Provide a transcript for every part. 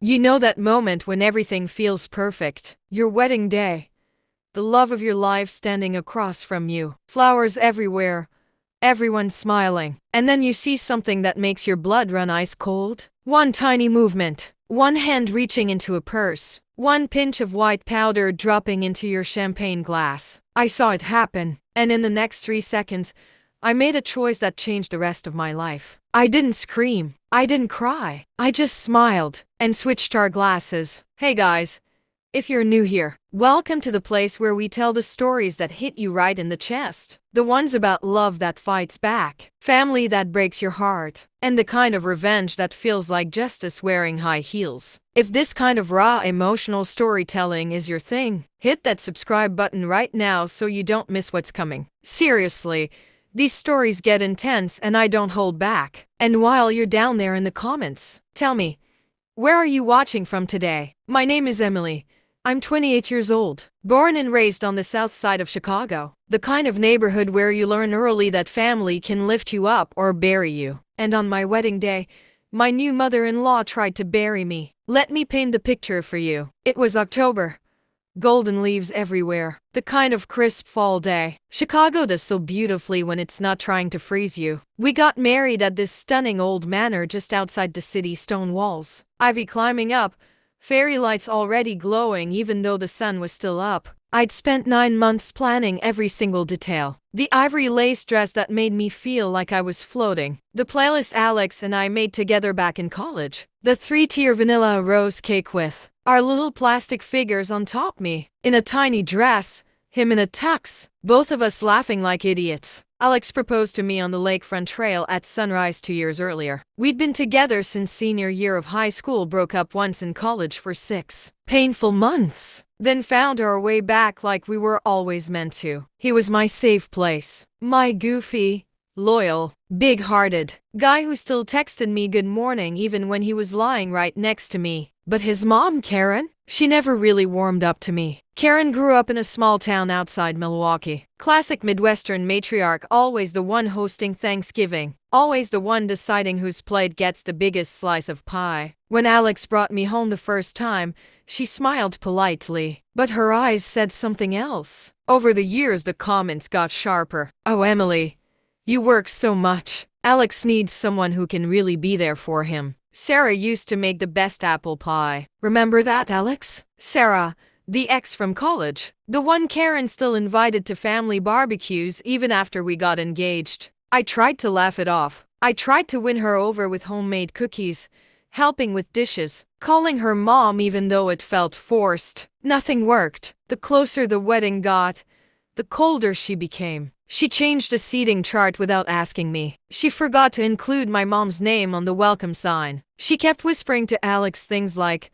You know that moment when everything feels perfect. Your wedding day. The love of your life standing across from you. Flowers everywhere. Everyone smiling. And then you see something that makes your blood run ice cold. One tiny movement. One hand reaching into a purse. One pinch of white powder dropping into your champagne glass. I saw it happen. And in the next 3 seconds, I made a choice that changed the rest of my life. I didn't scream. I didn't cry. I just smiled and switched our glasses. Hey guys, if you're new here, welcome to the place where we tell the stories that hit you right in the chest. The ones about love that fights back, family that breaks your heart, and the kind of revenge that feels like justice wearing high heels. If this kind of raw emotional storytelling is your thing, hit that subscribe button right now so you don't miss what's coming. Seriously, these stories get intense and I don't hold back. And while you're down there in the comments, tell me, where are you watching from today? My name is Emily. I'm 28 years old, born and raised on the south side of Chicago, the kind of neighborhood where you learn early that family can lift you up or bury you. And on my wedding day, my new mother-in-law tried to bury me. Let me paint the picture for you. It was October. Golden leaves everywhere. The kind of crisp fall day Chicago does so beautifully when it's not trying to freeze you. We got married at this stunning old manor just outside the city's stone walls. Ivy climbing up, fairy lights already glowing even though the sun was still up. I'd spent 9 months planning every single detail. The ivory lace dress that made me feel like I was floating. The playlist Alex and I made together back in college. The 3-tier vanilla rose cake with our little plastic figures on top me. In a tiny dress, him in a tux, both of us laughing like idiots. Alex proposed to me on the lakefront trail at sunrise 2 years earlier. We'd been together since senior year of high school, broke up once in college for 6 painful months. Then found our way back like we were always meant to. He was my safe place. My goofy, loyal, big-hearted guy who still texted me good morning even when he was lying right next to me. But his mom, Karen, she never really warmed up to me. Karen grew up in a small town outside Milwaukee. Classic Midwestern matriarch, always the one hosting Thanksgiving, always the one deciding whose plate gets the biggest slice of pie. When Alex brought me home the first time, she smiled politely, but her eyes said something else. Over the years, the comments got sharper. Oh, Emily, you work so much. Alex needs someone who can really be there for him. Sarah used to make the best apple pie. Remember that, Alex? Sarah, the ex from college. The one Karen still invited to family barbecues even after we got engaged. I tried to laugh it off. I tried to win her over with homemade cookies, helping with dishes, calling her mom even though it felt forced. Nothing worked. The closer the wedding got, the colder she became. She changed the seating chart without asking me. She forgot to include my mom's name on the welcome sign. She kept whispering to Alex things like,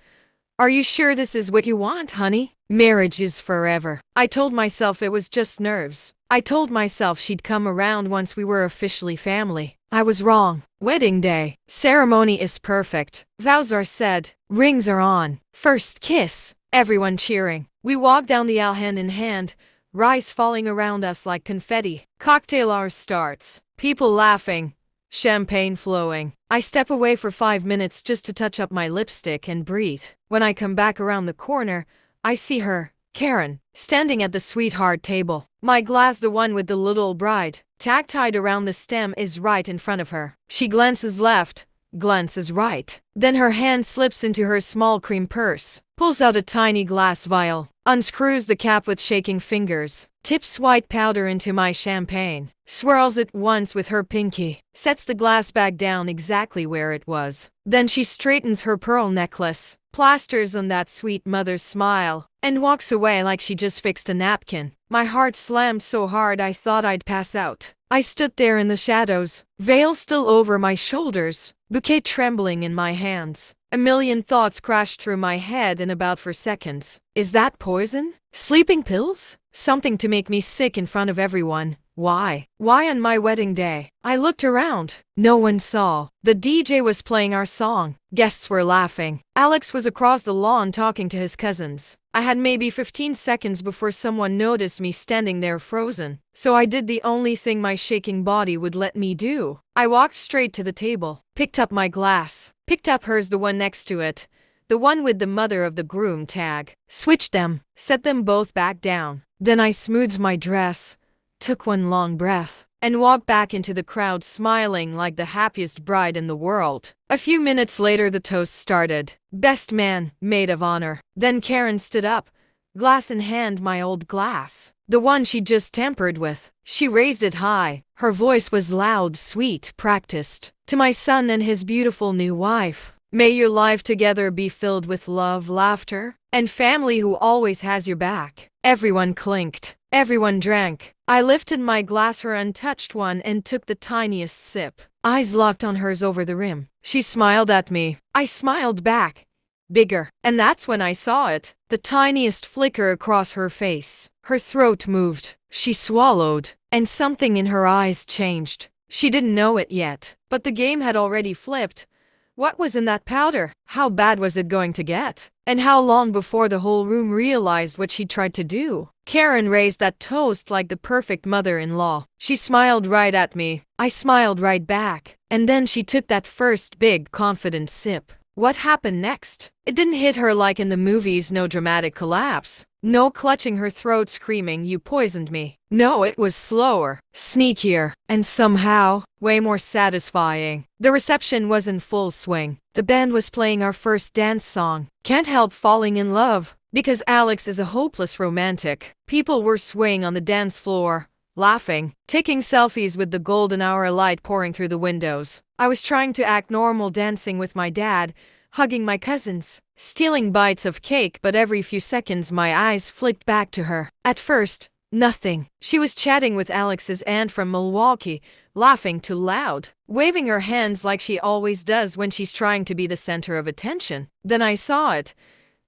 "Are you sure this is what you want, honey? Marriage is forever." I told myself it was just nerves. I told myself she'd come around once we were officially family. I was wrong. Wedding day. Ceremony is perfect. Vows are said. Rings are on. First kiss. Everyone cheering. We walk down the aisle hand in hand, rice falling around us like confetti. Cocktail hour starts. People laughing. Champagne flowing. I step away for 5 minutes just to touch up my lipstick and breathe. When I come back around the corner, I see her, Karen, standing at the sweetheart table. My glass, the one with the little bride tag tied around the stem, is right in front of her. She glances left, glances right. Then her hand slips into her small cream purse, pulls out a tiny glass vial, unscrews the cap with shaking fingers, tips white powder into my champagne, swirls it once with her pinky, sets the glass back down exactly where it was. Then she straightens her pearl necklace, plasters on that sweet mother's smile, and walks away like she just fixed a napkin. My heart slammed so hard I thought I'd pass out. I stood there in the shadows, veil still over my shoulders, bouquet trembling in my hands. A million thoughts crashed through my head and about for seconds. Is that poison? Sleeping pills? Something to make me sick in front of everyone? Why? Why on my wedding day? I looked around. No one saw. The DJ was playing our song. Guests were laughing. Alex was across the lawn talking to his cousins. I had maybe 15 seconds before someone noticed me standing there frozen. So I did the only thing my shaking body would let me do. I walked straight to the table, picked up my glass, picked up hers, the one next to it, the one with the mother of the groom tag. Switched them, set them both back down. Then I smoothed my dress, took one long breath, and walked back into the crowd smiling like the happiest bride in the world. A few minutes later the toast started. Best man, maid of honor. Then Karen stood up, glass in hand, my old glass. The one she just tampered with. She raised it high. Her voice was loud, sweet, practiced. To my son and his beautiful new wife. May your life together be filled with love, laughter, and family who always has your back. Everyone clinked. Everyone drank. I lifted my glass, her untouched one, and took the tiniest sip. Eyes locked on hers over the rim. She smiled at me. I smiled back. Bigger. And that's when I saw it. The tiniest flicker across her face. Her throat moved. She swallowed. And something in her eyes changed. She didn't know it yet. But the game had already flipped. What was in that powder? How bad was it going to get? And how long before the whole room realized what she tried to do? Karen raised that toast like the perfect mother-in-law. She smiled right at me. I smiled right back. And then she took that first big, confident sip. What happened next? It didn't hit her like in the movies, no dramatic collapse. No clutching her throat screaming, "You poisoned me." No, it was slower, sneakier, and somehow, way more satisfying. The reception was in full swing. The band was playing our first dance song, Can't Help Falling in Love, because Alex is a hopeless romantic. People were swaying on the dance floor, laughing, taking selfies with the golden hour light pouring through the windows. I was trying to act normal, dancing with my dad, hugging my cousins, stealing bites of cake, but every few seconds my eyes flicked back to her. At first, nothing. She was chatting with Alex's aunt from Milwaukee, laughing too loud, waving her hands like she always does when she's trying to be the center of attention. Then I saw it.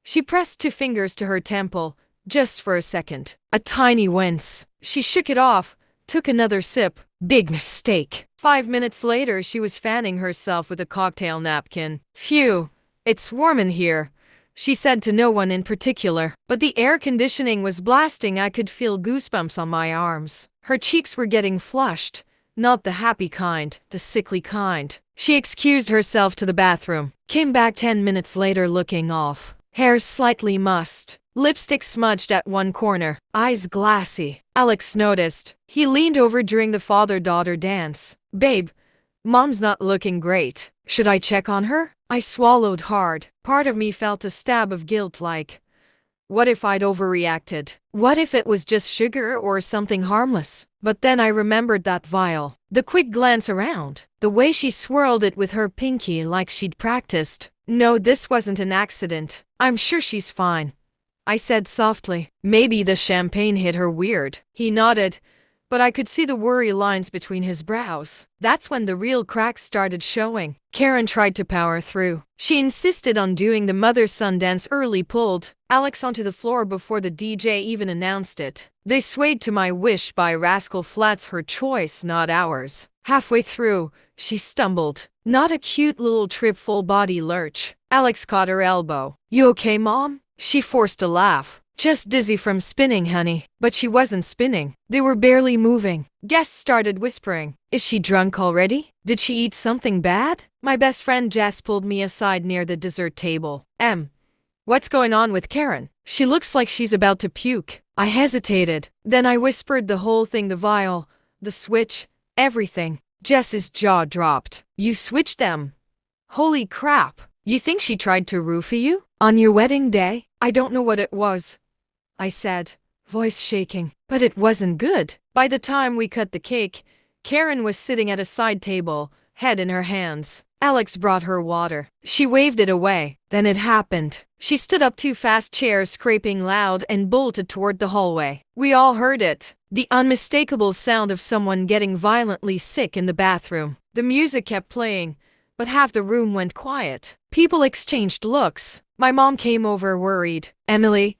She pressed two fingers to her temple, just for a second. A tiny wince. She shook it off, took another sip. Big mistake. 5 minutes later, she was fanning herself with a cocktail napkin. Phew, it's warm in here, she said to no one in particular. But the air conditioning was blasting. I could feel goosebumps on my arms. Her cheeks were getting flushed. Not the happy kind, the sickly kind. She excused herself to the bathroom. Came back 10 minutes later looking off. Hair slightly mussed. Lipstick smudged at one corner. Eyes glassy. Alex noticed. He leaned over during the father-daughter dance. Babe, Mom's not looking great. Should I check on her? I swallowed hard. Part of me felt a stab of guilt, like, what if I'd overreacted? What if it was just sugar or something harmless? But then I remembered that vial. The quick glance around. The way she swirled it with her pinky like she'd practiced. No, this wasn't an accident. I'm sure she's fine, I said softly. Maybe the champagne hit her weird. He nodded, but I could see the worry lines between his brows. That's when the real cracks started showing. Karen tried to power through. She insisted on doing the mother-son dance early, pulled Alex onto the floor before the DJ even announced it. They swayed to My Wish by Rascal Flatts, her choice, not ours. Halfway through, she stumbled. Not a cute little trip, full body lurch. Alex caught her elbow. You okay, Mom? She forced a laugh. Just dizzy from spinning, honey. But she wasn't spinning. They were barely moving. Guests started whispering. Is she drunk already? Did she eat something bad? My best friend Jess pulled me aside near the dessert table. What's going on with Karen? She looks like she's about to puke. I hesitated. Then I whispered the whole thing, the vial, the switch, everything. Jess's jaw dropped. You switched them? Holy crap. You think she tried to roofie you? On your wedding day? I don't know what it was, I said, voice shaking. But it wasn't good. By the time we cut the cake, Karen was sitting at a side table, head in her hands. Alex brought her water. She waved it away. Then it happened. She stood up, too fast, chairs scraping loud, and bolted toward the hallway. We all heard it. The unmistakable sound of someone getting violently sick in the bathroom. The music kept playing, but half the room went quiet. People exchanged looks. My mom came over, worried. Emily,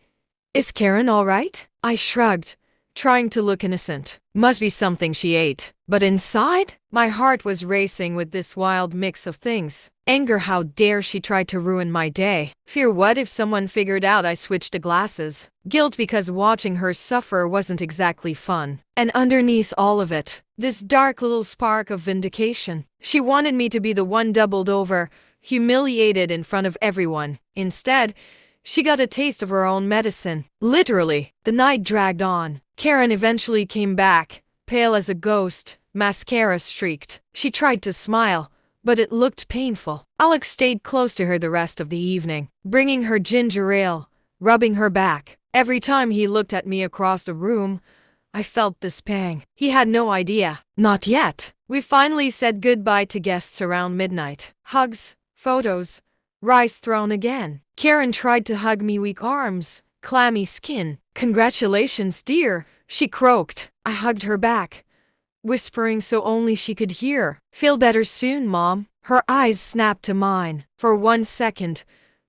is Karen all right? I shrugged, trying to look innocent. Must be something she ate. But inside, my heart was racing with this wild mix of things. Anger, how dare she try to ruin my day. Fear, what if someone figured out I switched the glasses. Guilt, because watching her suffer wasn't exactly fun. And underneath all of it, this dark little spark of vindication. She wanted me to be the one doubled over, humiliated in front of everyone. Instead, she got a taste of her own medicine. Literally, the night dragged on. Karen eventually came back, pale as a ghost, mascara streaked. She tried to smile, but it looked painful. Alex stayed close to her the rest of the evening, bringing her ginger ale, rubbing her back. Every time he looked at me across the room, I felt this pang. He had no idea. Not yet. We finally said goodbye to guests around midnight. Hugs, photos, rice thrown again. Karen tried to hug me, weak arms, clammy skin. "Congratulations, dear," she croaked. I hugged her back, whispering so only she could hear. "Feel better soon, Mom." Her eyes snapped to mine. For 1 second,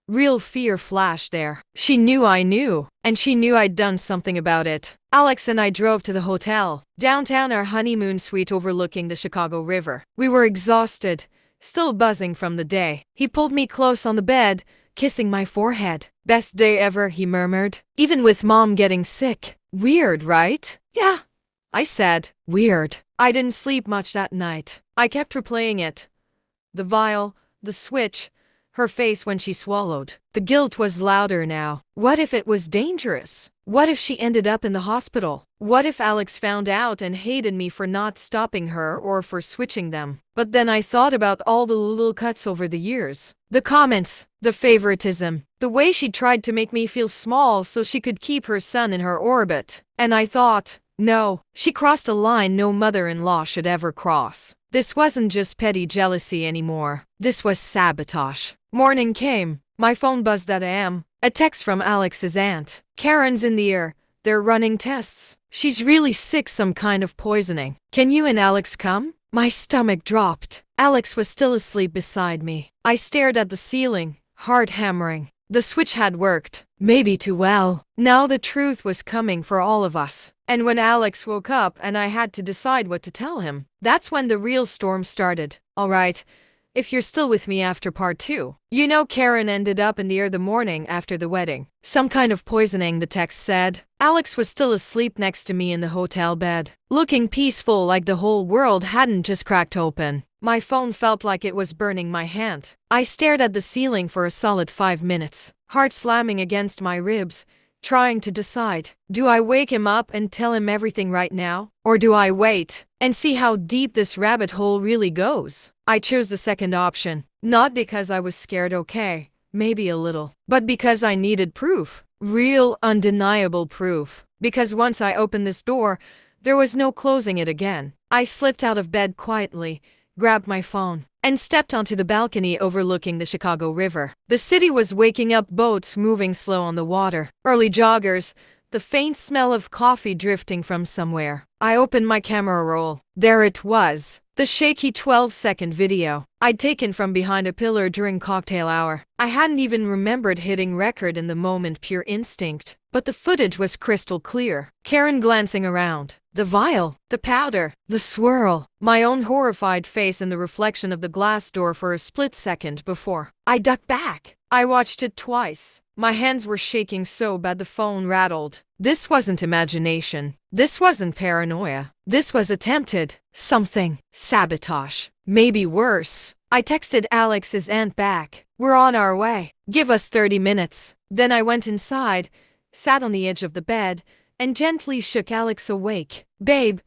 real fear flashed there. She knew I knew, and she knew I'd done something about it. Alex and I drove to the hotel, downtown, our honeymoon suite overlooking the Chicago River. We were exhausted, still buzzing from the day. He pulled me close on the bed, kissing my forehead. "Best day ever," he murmured. "Even with Mom getting sick." "Weird, right?" "Yeah," I said. "Weird." I didn't sleep much that night. I kept replaying it. The vial, the switch, her face when she swallowed. The guilt was louder now. What if it was dangerous? What if she ended up in the hospital? What if Alex found out and hated me for not stopping her or for switching them? But then I thought about all the little cuts over the years. The comments, the favoritism, the way she tried to make me feel small so she could keep her son in her orbit. And I thought, no, she crossed a line no mother-in-law should ever cross. This wasn't just petty jealousy anymore. This was sabotage. Morning came. My phone buzzed at AM. A text from Alex's aunt. "Karen's in the air. They're running tests. She's really sick, some kind of poisoning. Can you and Alex come?" My stomach dropped. Alex was still asleep beside me. I stared at the ceiling, heart hammering. The switch had worked. Maybe too well. Now the truth was coming for all of us. And when Alex woke up and I had to decide what to tell him, that's when the real storm started. All right, if you're still with me after part 2. You know, Karen ended up in the air the morning after the wedding. Some kind of poisoning, the text said. Alex was still asleep next to me in the hotel bed, looking peaceful, like the whole world hadn't just cracked open. My phone felt like it was burning my hand. I stared at the ceiling for a solid 5 minutes, heart slamming against my ribs, trying to decide. Do I wake him up and tell him everything right now? Or do I wait and see how deep this rabbit hole really goes? I chose the second option, not because I was scared, okay, maybe a little, but because I needed proof. Real, undeniable proof. Because once I opened this door, there was no closing it again. I slipped out of bed quietly, grabbed my phone, and stepped onto the balcony overlooking the Chicago River. The city was waking up, boats moving slow on the water, early joggers, the faint smell of coffee drifting from somewhere. I opened my camera roll. There it was, the shaky 12-second video I'd taken from behind a pillar during cocktail hour. I hadn't even remembered hitting record in the moment, pure instinct. But the footage was crystal clear. Karen glancing around. The vial, the powder, the swirl. My own horrified face in the reflection of the glass door for a split second before I ducked back. I watched it twice. My hands were shaking so bad the phone rattled. This wasn't imagination. This wasn't paranoia. This was attempted something. Sabotage. Maybe worse. I texted Alex's aunt back. "We're on our way. Give us 30 minutes. Then I went inside, sat on the edge of the bed, and gently shook Alex awake. "Babe,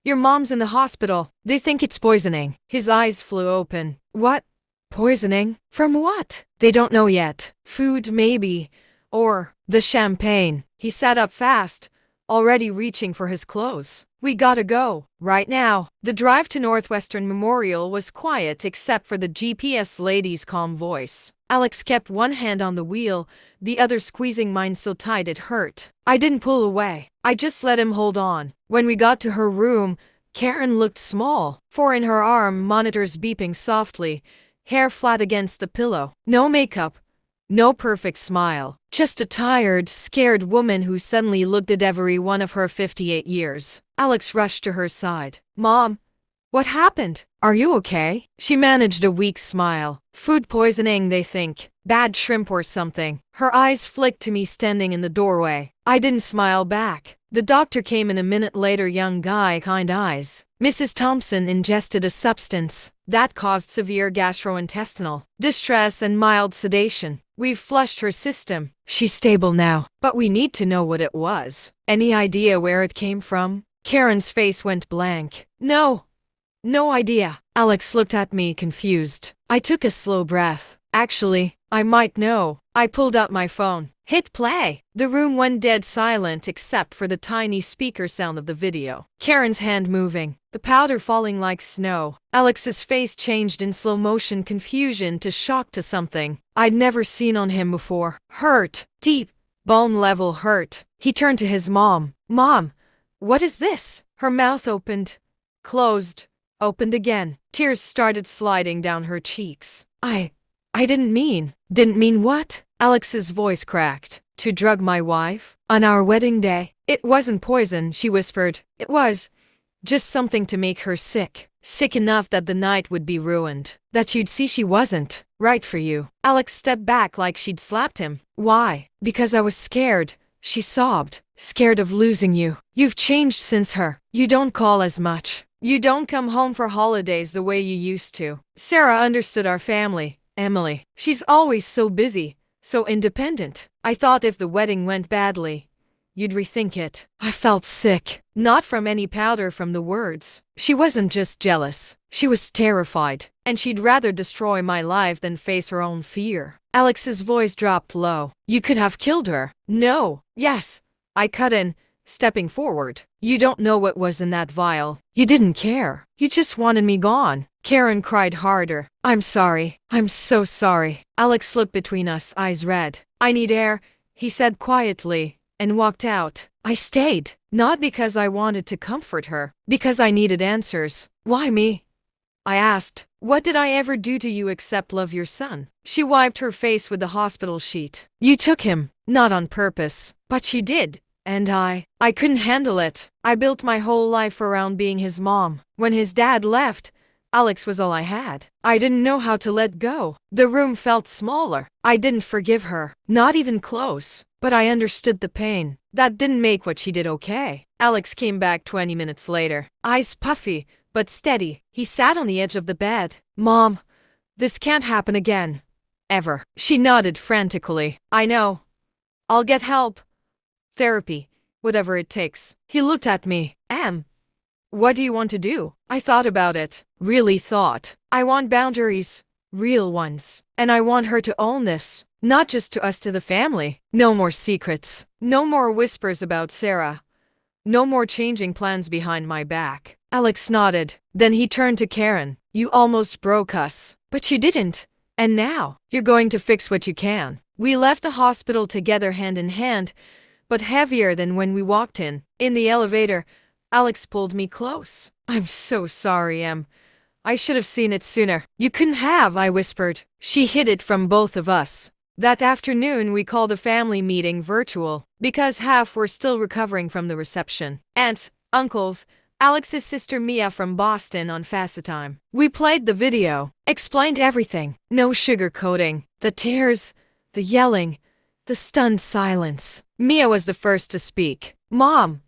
your mom's in the hospital. They think it's poisoning." His eyes flew open. "What? Poisoning? From what?" "They don't know yet. Food, maybe. Or the champagne." He sat up fast, already reaching for his clothes. "We gotta go. Right now." The drive to Northwestern Memorial was quiet except for the GPS lady's calm voice. Alex kept one hand on the wheel, the other squeezing mine so tight it hurt. I didn't pull away. I just let him hold on. When we got to her room, Karen looked small. Four in her arm, monitors beeping softly, hair flat against the pillow. No makeup. No perfect smile. Just a tired, scared woman who suddenly looked at every one of her 58 years. Alex rushed to her side. "Mom, what happened? Are you okay?" She managed a weak smile. "Food poisoning, they think. Bad shrimp or something." Her eyes flicked to me standing in the doorway. I didn't smile back. The doctor came in a minute later, young guy, kind eyes. Mrs. Thompson ingested a substance that caused severe gastrointestinal distress and mild sedation. We've flushed her system. She's stable now, but we need to know what it was. Any idea where it came from? Karen's face went blank. No idea. Alex looked at me confused. I took a slow breath. Actually, I might know. I pulled out my phone. Hit play. The room went dead silent except for the tiny speaker sound of the video. Karen's hand moving, the powder falling like snow. Alex's face changed in slow motion confusion to shock to something I'd never seen on him before. Hurt. Deep, bone-level hurt. He turned to his mom. Mom, what is this? Her mouth opened, closed, opened again. Tears started sliding down her cheeks. I didn't mean. Didn't mean what? Alex's voice cracked. To drug my wife? On our wedding day? It wasn't poison, she whispered. It was just something to make her sick. Sick enough that the night would be ruined. That you'd see she wasn't right for you. Alex stepped back like she'd slapped him. Why? Because I was scared. She sobbed. Scared of losing you. You've changed since her. You don't call as much. You don't come home for holidays the way you used to. Sarah understood our family. Emily. She's always so busy, so independent. I thought if the wedding went badly, you'd rethink it. I felt sick. Not from any powder, from the words. She wasn't just jealous. She was terrified. And she'd rather destroy my life than face her own fear. Alex's voice dropped low. You could have killed her. No. Yes. I cut in, stepping forward. You don't know what was in that vial. You didn't care. You just wanted me gone. Karen cried harder. I'm sorry. I'm so sorry. Alex slipped between us, eyes red. I need air, he said quietly, and walked out. I stayed, not because I wanted to comfort her, because I needed answers. Why me? I asked. What did I ever do to you except love your son? She wiped her face with the hospital sheet. You took him, not on purpose, but you did. And I couldn't handle it. I built my whole life around being his mom. When his dad left, Alex was all I had. I didn't know how to let go. The room felt smaller. I didn't forgive her, not even close. But I understood the pain. That didn't make what she did okay. Alex came back 20 minutes later, eyes puffy, but steady. He sat on the edge of the bed. Mom, this can't happen again. Ever. She nodded frantically. I know. I'll get help. Therapy. Whatever it takes. He looked at me. What do you want to do? I thought about it. Really thought. I want boundaries. Real ones. And I want her to own this. Not just to us, to the family. No more secrets. No more whispers about Sarah. No more changing plans behind my back. Alex nodded. Then he turned to Karen. You almost broke us. But you didn't. And now, you're going to fix what you can. We left the hospital together, hand in hand, but heavier than when we walked in. In the elevator, Alex pulled me close. I'm so sorry, Em. I should have seen it sooner. You couldn't have, I whispered. She hid it from both of us. That afternoon we called a family meeting virtual, because half were still recovering from the reception. Aunts, uncles, Alex's sister Mia from Boston on FaceTime. We played the video, explained everything. No sugarcoating. The tears, the yelling, the stunned silence. Mia was the first to speak. Mom,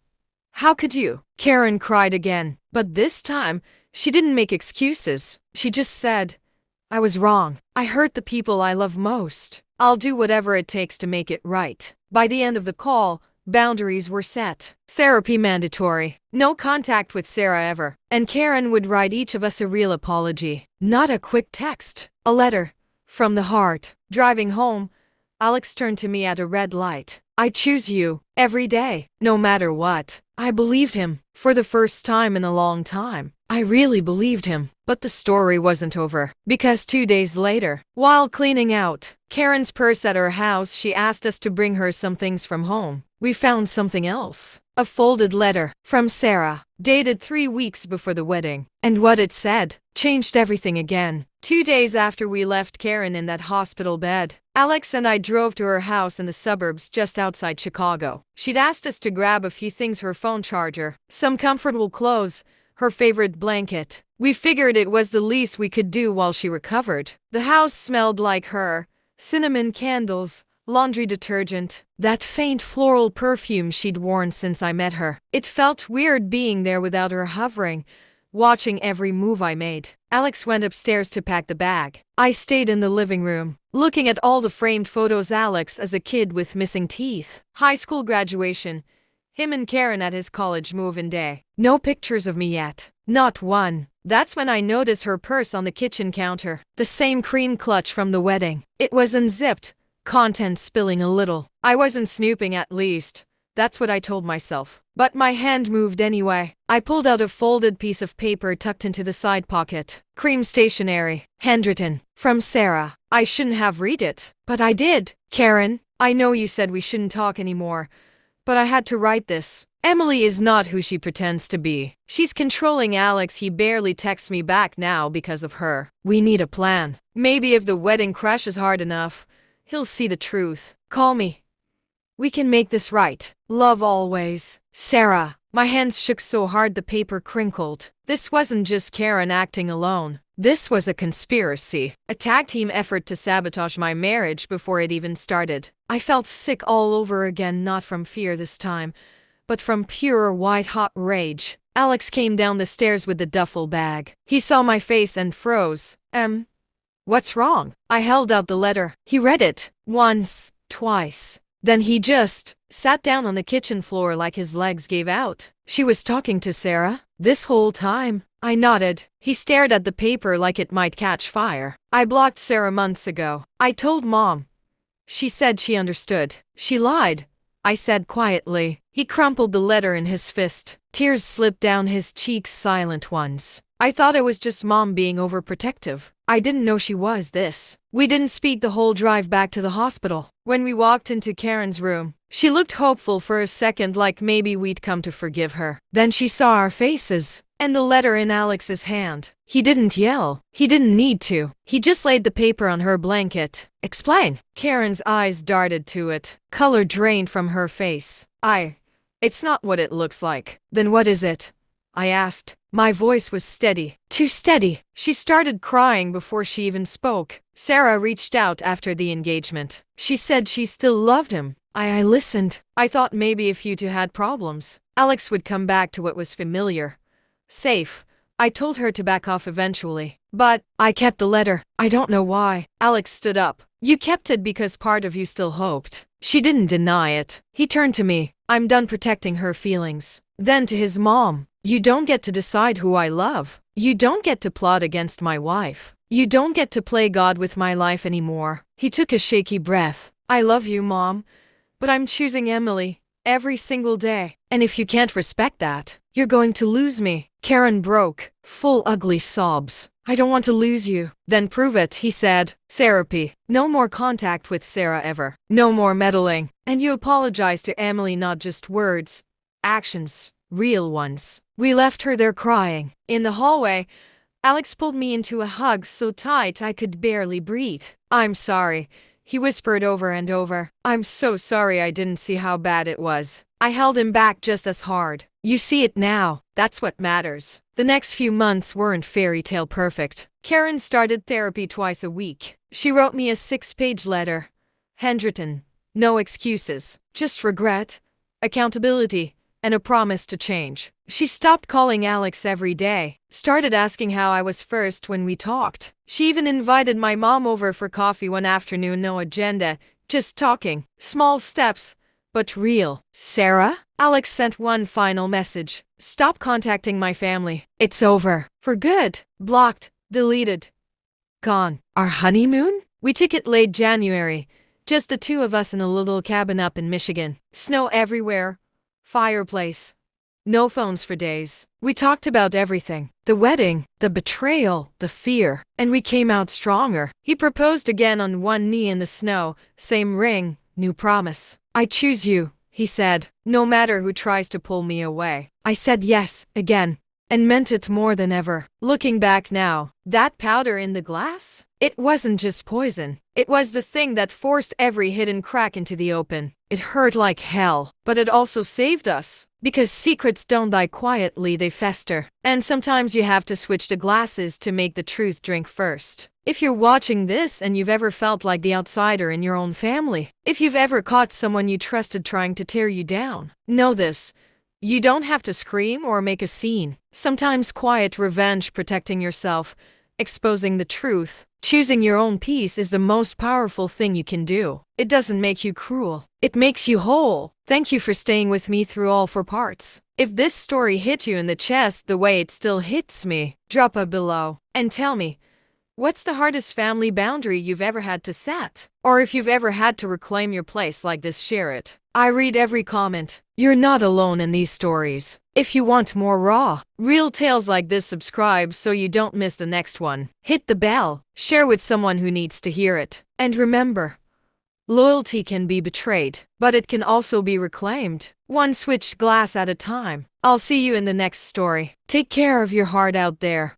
how could you? Karen cried again, but this time, she didn't make excuses. She just said, I was wrong. I hurt the people I love most. I'll do whatever it takes to make it right. By the end of the call, boundaries were set. Therapy mandatory. No contact with Sarah ever. And Karen would write each of us a real apology. Not a quick text. A letter. From the heart. Driving home, Alex turned to me at a red light. I choose you. Every day. No matter what. I believed him. For the first time in a long time. I really believed him. But the story wasn't over. Because 2 days later, while cleaning out Karen's purse at her house, she asked us to bring her some things from home. We found something else. A folded letter from Sarah, dated 3 weeks before the wedding. And what it said changed everything again. 2 days after we left Karen in that hospital bed, Alex and I drove to her house in the suburbs just outside Chicago. She'd asked us to grab a few things: her phone charger, some comfortable clothes, her favorite blanket. We figured it was the least we could do while she recovered. The house smelled like her: cinnamon candles, laundry detergent, that faint floral perfume she'd worn since I met her. It felt weird being there without her hovering, watching every move I made. Alex went upstairs to pack the bag. I stayed in the living room, looking at all the framed photos. Alex as a kid with missing teeth. High school graduation. Him and Karen at his college move-in day. No pictures of me yet. Not one. That's when I noticed her purse on the kitchen counter. The same cream clutch from the wedding. It was unzipped, contents spilling a little. I wasn't snooping, at least. That's what I told myself. But my hand moved anyway. I pulled out a folded piece of paper tucked into the side pocket. Cream stationery. Handwritten. From Sarah. I shouldn't have read it. But I did. Karen, I know you said we shouldn't talk anymore, but I had to write this. Emily is not who she pretends to be. She's controlling Alex. He barely texts me back now because of her. We need a plan. Maybe if the wedding crashes hard enough, he'll see the truth. Call me. We can make this right. Love always. Sarah. My hands shook so hard the paper crinkled. This wasn't just Karen acting alone. This was a conspiracy. A tag team effort to sabotage my marriage before it even started. I felt sick all over again, not from fear this time, but from pure white-hot rage. Alex came down the stairs with the duffel bag. He saw my face and froze. What's wrong? I held out the letter. He read it. Once. Twice. Then he just sat down on the kitchen floor like his legs gave out. She was talking to Sarah? This whole time? I nodded. He stared at the paper like it might catch fire. I blocked Sarah months ago. I told Mom. She said she understood. She lied, I said quietly. He crumpled the letter in his fist. Tears slipped down his cheeks, silent ones. I thought it was just Mom being overprotective. I didn't know she was this. We didn't speak the whole drive back to the hospital. When we walked into Karen's room, she looked hopeful for a second, like maybe we'd come to forgive her. Then she saw our faces and the letter in Alex's hand. He didn't yell. He didn't need to. He just laid the paper on her blanket. Explain. Karen's eyes darted to it. Color drained from her face. It's not what it looks like. Then what is it? I asked. My voice was steady. Too steady. She started crying before she even spoke. Sarah reached out after the engagement. She said she still loved him. I listened. I thought maybe if you two had problems, Alex would come back to what was familiar. Safe. I told her to back off eventually. But I kept the letter. I don't know why. Alex stood up. You kept it because part of you still hoped. She didn't deny it. He turned to me. I'm done protecting her feelings. Then to his mom. You don't get to decide who I love. You don't get to plot against my wife. You don't get to play God with my life anymore. He took a shaky breath. I love you, Mom, but I'm choosing Emily every single day. And if you can't respect that, you're going to lose me. Karen broke, full ugly sobs. I don't want to lose you. Then prove it, he said. Therapy. No more contact with Sarah ever. No more meddling. And you apologize to Emily, not just words. Actions. Real ones. We left her there crying. In the hallway, Alex pulled me into a hug so tight I could barely breathe. I'm sorry, he whispered over and over. I'm so sorry I didn't see how bad it was. I held him back just as hard. You see it now. That's what matters. The next few months weren't fairy tale perfect. Karen started therapy twice a week. She wrote me a 6-page letter. Handwritten. No excuses. Just regret, accountability, and a promise to change. She stopped calling Alex every day, started asking how I was first when we talked. She even invited my mom over for coffee one afternoon, no agenda, just talking. Small steps, but real. Sarah? Alex sent one final message. Stop contacting my family. It's over. For good. Blocked. Deleted. Gone. Our honeymoon? We took it late January. Just the two of us in a little cabin up in Michigan. Snow everywhere. Fireplace. No phones for days. We talked about everything. The wedding, the betrayal, the fear. And we came out stronger. He proposed again on one knee in the snow. Same ring, new promise. I choose you, he said, no matter who tries to pull me away. I said yes, again, and meant it more than ever. Looking back now, that powder in the glass? It wasn't just poison. It was the thing that forced every hidden crack into the open. It hurt like hell, but it also saved us. Because secrets don't die quietly, they fester. And sometimes you have to switch the glasses to make the truth drink first. If you're watching this and you've ever felt like the outsider in your own family, if you've ever caught someone you trusted trying to tear you down, know this. You don't have to scream or make a scene. Sometimes quiet revenge, protecting yourself, exposing the truth, choosing your own peace is the most powerful thing you can do. It doesn't make you cruel. It makes you whole. Thank you for staying with me through all 4 parts. If this story hit you in the chest the way it still hits me, drop a below and tell me, what's the hardest family boundary you've ever had to set? Or if you've ever had to reclaim your place like this, share it. I read every comment. You're not alone in these stories. If you want more raw, real tales like this, subscribe so you don't miss the next one. Hit the bell, share with someone who needs to hear it. And remember, loyalty can be betrayed, but it can also be reclaimed, one switched glass at a time. I'll see you in the next story. Take care of your heart out there.